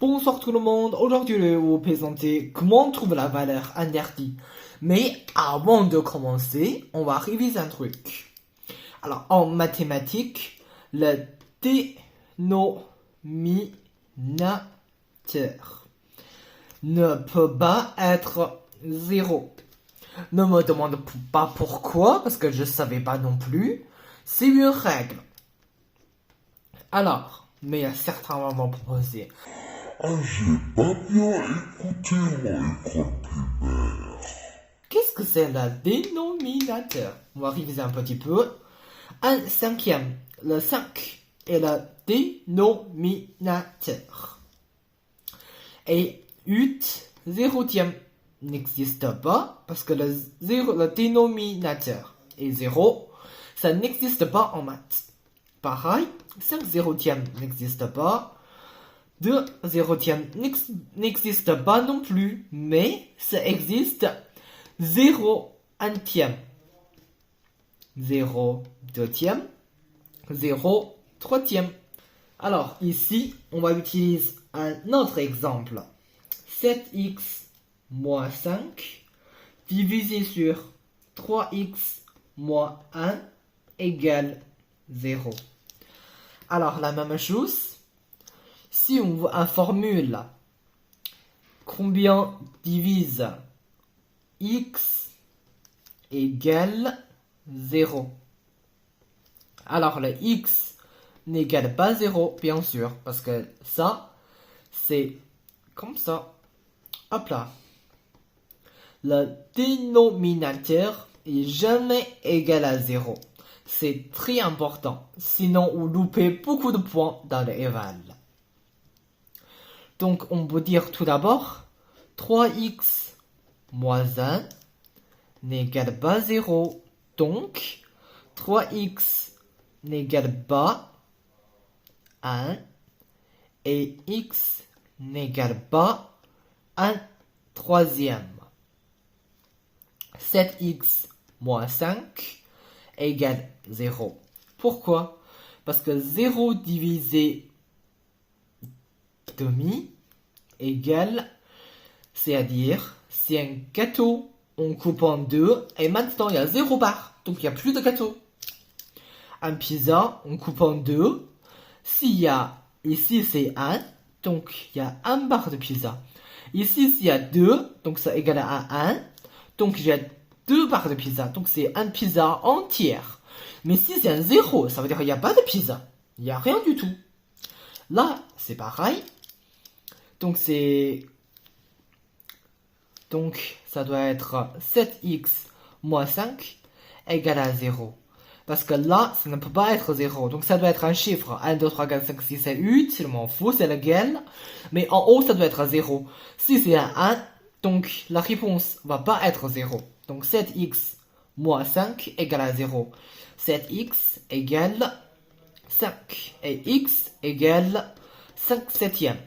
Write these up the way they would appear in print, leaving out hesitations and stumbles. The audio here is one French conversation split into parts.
Bonsoir tout le monde, aujourd'hui je vais vous présenter comment trouver la valeur interdite. Mais avant de commencer, on va réviser un truc. Alors en mathématiques, le dénominateur ne peut pas être 0. Ne me demande pas pourquoi, parce que je ne savais pas non plus. C'est une règle. Alors, mais il y a certains moments proposés. Ah, j'ai pas bien écouté mon école primaire. Qu'est-ce que c'est le dénominateur? On va réviser un petit peu. Un cinquième, le 5 est le dénominateur. Et 8 zérotième n'existe pas parce que le dénominateur est 0. Ça n'existe pas en maths. Pareil, 5 zérotièmes n'existe pas. 2 zérotièmes n'existe pas non plus, mais ça existe 0 unième, 0 deuxième, 0 troisième. Alors ici, on va utiliser un autre exemple. 7x moins 5 divisé sur 3x moins 1 égale 0. Alors la même chose. Si on veut une formule, combien divise x égale 0? Alors le x n'égale pas 0, bien sûr, parce que ça, c'est comme ça. Hop là. Le dénominateur est jamais égal à 0. C'est très important, sinon vous loupez beaucoup de points dans l'éval. Donc, on peut dire tout d'abord, 3x moins 1 n'égale pas 0. Donc, 3x n'égale pas 1 et x n'égale pas 1 troisième. 7x moins 5 égale 0. Pourquoi? Parce que 0 divisé demi égale, c'est-à-dire, c'est un gâteau, on coupe en deux, et maintenant il y a 0 barre, donc il n'y a plus de gâteau. Un pizza, on coupe en deux, s'il y a, ici c'est 1, donc il y a 1 barre de pizza. Ici s'il y a 2, donc ça égale à 1, donc j'ai 2 barres de pizza, donc c'est un pizza entière. Mais si c'est un 0, ça veut dire qu'il n'y a pas de pizza, il n'y a rien du tout. Là, c'est pareil. Donc ça doit être 7x moins 5 égale à 0. Parce que là, ça ne peut pas être 0. Donc ça doit être un chiffre. 1, 2, 3, 4, 5, 6, 7, 8. Je m'en fous, c'est lequel. Mais en haut, ça doit être 0. Si c'est un 1, donc la réponse va pas être 0. Donc 7x moins 5 égale à 0. 7x égale 5. Et x égale 5 septièmes.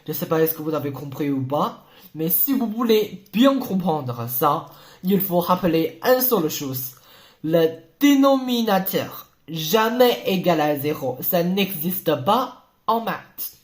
Je ne sais pas est-ce que vous avez compris ou pas, mais si vous voulez bien comprendre ça, il faut rappeler une seule chose. Le dénominateur jamais égal à 0, ça n'existe pas en maths.